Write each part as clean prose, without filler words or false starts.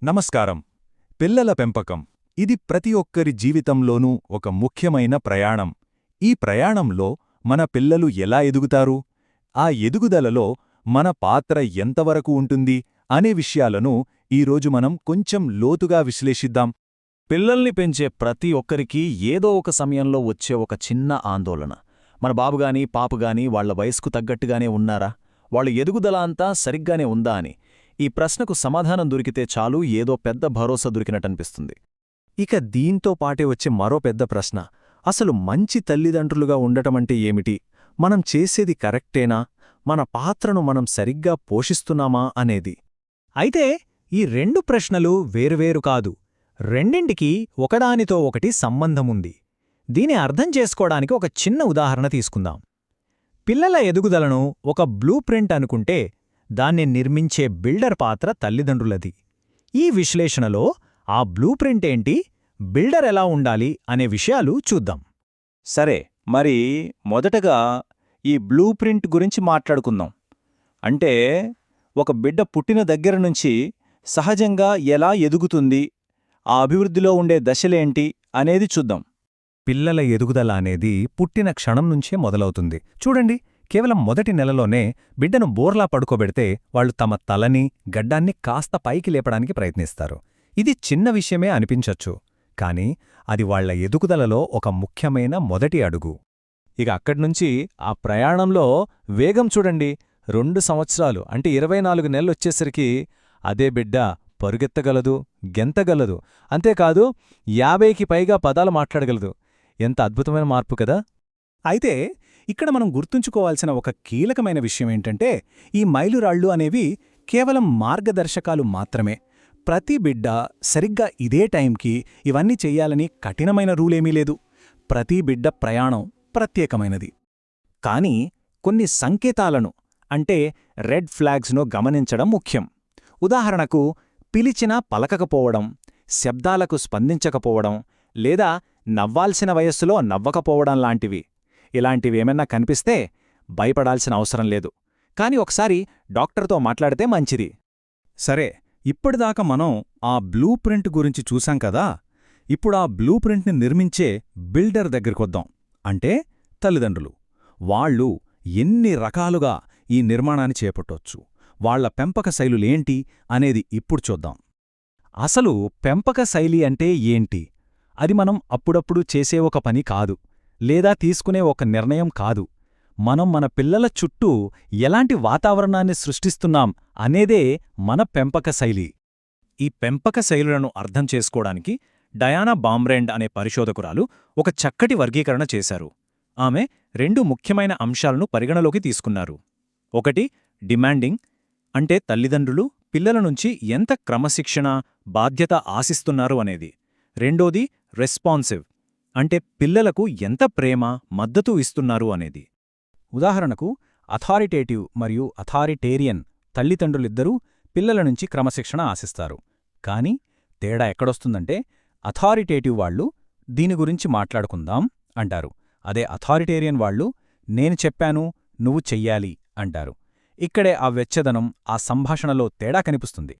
నమస్కారం. పిల్లల పెంపకం ఇది ప్రతి ఒక్కరి జీవితంలోనూ ఒక ముఖ్యమైన ప్రయాణం. ఈ ప్రయాణంలో మన పిల్లలు ఎలా ఎదుగుతారు, ఆ ఎదుగుదలలో మన పాత్ర ఎంతవరకు ఉంటుంది అనే విషయాలను ఈరోజు మనం కొంచెం లోతుగా విశ్లేషిద్దాం. పిల్లల్ని పెంచే ప్రతి ఒక్కరికీ ఏదో ఒక సమయంలో వచ్చే ఒక చిన్న ఆందోళన. మన బాబుగాని పాపగాని వాళ్ల వయస్కు తగ్గట్టుగానే ఉన్నారా, వాళ్ళ ఎదుగుదల అంతా సరిగ్గానే ఉందా అని ఈ ప్రశ్నకు సమాధానం దొరికితే చాలు ఏదో పెద్ద భరోసా దొరికినట్టనిపిస్తుంది. ఇక దీంతో పాటే వచ్చే మరో పెద్ద ప్రశ్న, అసలు మంచి తల్లిదండ్రులుగా ఉండటమంటే ఏమిటి? మనం చేసేది కరెక్టేనా? మన పాత్రను మనం సరిగ్గా పోషిస్తున్నామా అనేది. అయితే ఈ రెండు ప్రశ్నలు వేరువేరు కాదు, రెండింటికీ ఒకదానితో ఒకటి సంబంధముంది. దీని అర్థం చేసుకోవడానికి ఒక చిన్న ఉదాహరణ తీసుకుందాం. పిల్లల ఎదుగుదలను ఒక బ్లూ ప్రింట్ అనుకుంటే దాన్ని నిర్మించే బిల్డర్ పాత్ర తల్లిదండ్రులది. ఈ విశ్లేషణలో ఆ బ్లూ ప్రింట్ ఏంటి, బిల్డర్ ఎలా ఉండాలి అనే విషయాలు చూద్దాం. సరే, మరి మొదటగా ఈ బ్లూ ప్రింట్ గురించి మాట్లాడుకుందాం. అంటే ఒక బిడ్డ పుట్టిన దగ్గర నుంచి సహజంగా ఎలా ఎదుగుతుంది, ఆ అభివృద్ధిలో ఉండే దశలేంటి అనేది చూద్దాం. పిల్లల ఎదుగుదల అనేది పుట్టిన క్షణం నుంచే మొదలవుతుంది. చూడండి, కేవలం మొదటి నెలలోనే బిడ్డను బోర్లా పడుకోబెడితే వాళ్లు తమ తలని, గడ్డాన్ని కాస్త పైకి లేపడానికి ప్రయత్నిస్తారు. ఇది చిన్న విషయమే అనిపించొచ్చు, కాని అది వాళ్ల ఎదుగుదలలో ఒక ముఖ్యమైన మొదటి అడుగు. ఇక అక్కడ్నుంచి ఆ ప్రయాణంలో వేగం చూడండి. 2 సంవత్సరాలు అంటే 24 నెలలొచ్చేసరికి అదే బిడ్డ పరుగెత్తగలదు, గెంతగలదు. అంతేకాదు 50కి పైగా పదాలు మాట్లాడగలదు. ఎంత అద్భుతమైన మార్పు కదా! అయితే ఇక్కడ మనం గుర్తుంచుకోవాల్సిన ఒక కీలకమైన విషయమేంటంటే, ఈ మైలురాళ్ళు అనేవి కేవలం మార్గదర్శకాలు మాత్రమే. ప్రతి బిడ్డ సరిగ్గా ఇదే టైంకి ఇవన్నీ చెయ్యాలని కఠినమైన రూలేమీ లేదు. ప్రతి బిడ్డ ప్రయాణం ప్రత్యేకమైనది. కానీ కొన్ని సంకేతాలను, అంటే రెడ్ ఫ్లాగ్స్ను గమనించడం ముఖ్యం. ఉదాహరణకు, పిలిచినా పలకకపోవడం, శబ్దాలకు స్పందించకపోవడం, లేదా నవ్వాల్సిన వయస్సులో నవ్వకపోవడం లాంటివి. ఇలాంటివేమన్నా కనిపిస్తే భయపడాల్సిన అవసరం లేదు, కాని ఒకసారి డాక్టర్తో మాట్లాడితే మంచిది. సరే, ఇప్పటిదాకా మనం ఆ బ్లూ ప్రింట్ గురించి చూశాం కదా. ఇప్పుడా బ్లూ ప్రింట్ని నిర్మించే బిల్డర్ దగ్గరికొద్దాం. అంటే తల్లిదండ్రులు. వాళ్ళు ఎన్ని రకాలుగా ఈ నిర్మాణాన్ని చేపట్టొచ్చు, వాళ్ల పెంపక శైలులేంటి అనేది ఇప్పుడు చూద్దాం. అసలు పెంపక శైలి అంటే ఏంటి? అది మనం అప్పుడప్పుడు చేసే ఒక పని కాదు, లేదా తీసుకునే ఒక నిర్ణయం కాదు. మనం మన పిల్లల చుట్టూ ఎలాంటి వాతావరణాన్ని సృష్టిస్తున్నాం అనేదే మన పెంపక శైలి. ఈ పెంపక శైలులను అర్థం చేసుకోవడానికి డయానా బామ్రెండ్ అనే పరిశోధకురాలు ఒక చక్కటి వర్గీకరణ చేశారు. ఆమె 2 ముఖ్యమైన అంశాలను పరిగణలోకి తీసుకున్నారు. ఒకటి, డిమాండింగ్, అంటే తల్లిదండ్రులు పిల్లల నుంచి ఎంత క్రమశిక్షణ, బాధ్యత ఆశిస్తున్నారు అనేది. రెండోది, రెస్పాన్సివ్, అంటే పిల్లలకు ఎంత ప్రేమ, మద్దతు ఇస్తున్నారు అనేది. ఉదాహరణకు, అథారిటేటివ్ మరియు అథారిటేరియన్ తల్లిదండ్రులిద్దరూ పిల్లల నుంచి క్రమశిక్షణ ఆశిస్తారు. కాని తేడా ఎక్కడొస్తుందంటే, అథారిటేటివ్ వాళ్లు దీని గురించి మాట్లాడుకుందాం అంటారు. అదే అథారిటేరియన్ వాళ్లు నేను చెప్పాను, నువ్వు చెయ్యాలి అంటారు. ఇక్కడే ఆ వెచ్చదనం, ఆ సంభాషణలో తేడా కనిపిస్తుంది.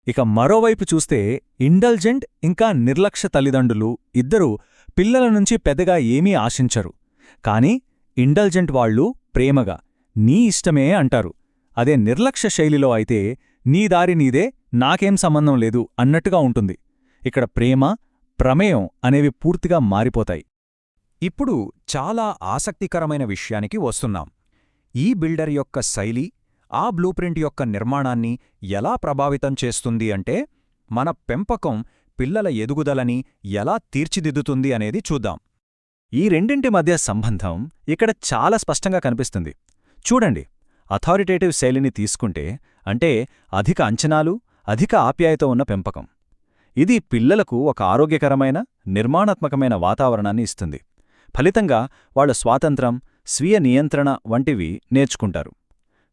ఇక మరోవైపు చూస్తే ఇండల్జెంట్ ఇంకా నిర్లక్ష్య తల్లిదండ్రులు ఇద్దరూ పిల్లల నుంచి పెద్దగా ఏమీ ఆశించరు. కాని ఇండల్జెంట్ వాళ్లు ప్రేమగా నీ ఇష్టమే అంటారు. అదే నిర్లక్ష్య శైలిలో అయితే నీ దారి నీదే, నాకేం సంబంధం లేదు అన్నట్టుగా ఉంటుంది. ఇక్కడ ప్రేమ, ప్రమేయం అనేవి పూర్తిగా మారిపోతాయి. ఇప్పుడు చాలా ఆసక్తికరమైన విషయానికి వస్తున్నాం. ఈ బిల్డర్ యొక్క శైలి ఆ బ్లూప్రింట్ యొక్క నిర్మాణాన్ని ఎలా ప్రభావితం చేస్తుంది అంటే, మన పెంపకం పిల్లల ఎదుగుదలని ఎలా తీర్చిదిద్దుతుంది అనేది చూద్దాం. ఈ రెండింటి మధ్య సంబంధం ఇక్కడ చాలా స్పష్టంగా కనిపిస్తుంది. చూడండి, అథారిటేటివ్ శైలిని తీసుకుంటే, అంటే అధిక అంచనాలు, అధిక ఆప్యాయత ఉన్న పెంపకం. ఇది పిల్లలకు ఒక ఆరోగ్యకరమైన, నిర్మాణాత్మకమైన వాతావరణాన్ని ఇస్తుంది. ఫలితంగా వాళ్ల స్వాతంత్రం, స్వీయ నియంత్రణ వంటివి నేర్చుకుంటారు.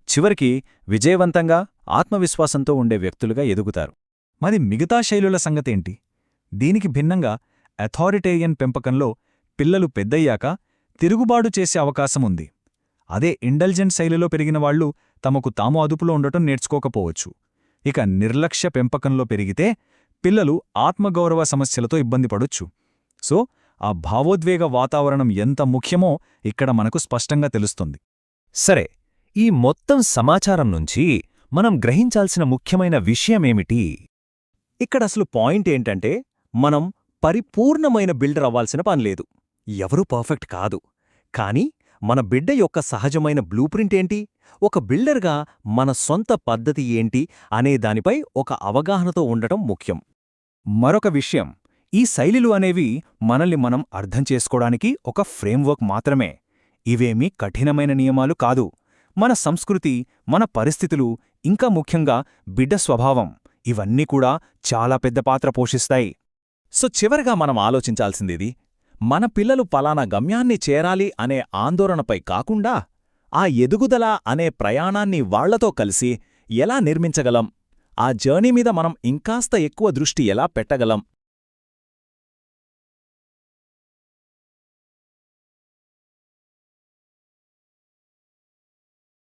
చివరికి విజయవంతంగా, ఆత్మవిశ్వాసంతో ఉండే వ్యక్తులుగా ఎదుగుతారు. మరి మిగతా శైలుల సంగతేంటి? దీనికి భిన్నంగా అథారిటేరియన్ పెంపకంలో పిల్లలు పెద్దయ్యాక తిరుగుబాటు చేసే అవకాశముంది. అదే ఇండల్జెంట్ శైలిలో పెరిగిన వాళ్లు తమకు తాము అదుపులో ఉండటం నేర్చుకోకపోవచ్చు. ఇక నిర్లక్ష్య పెంపకంలో పెరిగితే పిల్లలు ఆత్మగౌరవ సమస్యలతో ఇబ్బంది పడొచ్చు. సో ఆ భావోద్వేగ వాతావరణం ఎంత ముఖ్యమో ఇక్కడ మనకు స్పష్టంగా తెలుస్తుంది. సరే, ఈ మొత్తం సమాచారం నుంచి మనం గ్రహించాల్సిన ముఖ్యమైన విషయమేమిటి? ఇక్కడసలు పాయింట్ ఏంటంటే, మనం పరిపూర్ణమైన బిల్డర్ అవ్వాల్సిన పనిలేదు. ఎవరూ పర్ఫెక్ట్ కాదు. కానీ మన బిడ్డ యొక్క సహజమైన బ్లూప్రింట్ ఏంటి, ఒక బిల్డర్గా మన సొంత పద్ధతి ఏంటి అనే దానిపై ఒక అవగాహనతో ఉండటం ముఖ్యం. మరొక విషయం, ఈ శైలిలు అనేవి మనల్ని మనం అర్థం చేసుకోవడానికి ఒక ఫ్రేమ్వర్క్ మాత్రమే. ఇవేమీ కఠినమైన నియమాలు కాదు. మన సంస్కృతి, మన పరిస్థితులు, ఇంకా ముఖ్యంగా బిడ్డ స్వభావం, ఇవన్నీ కూడా చాలా పెద్ద పాత్ర పోషిస్తాయి. సో చివరగా మనం ఆలోచించాల్సిందిది, మన పిల్లలు పలానా గమ్యాన్ని చేరాలి అనే ఆందోళనపై కాకుండా, ఆ ఎదుగుదల అనే ప్రయాణాన్ని వాళ్లతో కలిసి ఎలా నిర్మించగలం, ఆ జర్నీ మీద మనం ఇంకాస్త ఎక్కువ దృష్టి ఎలా పెట్టగలం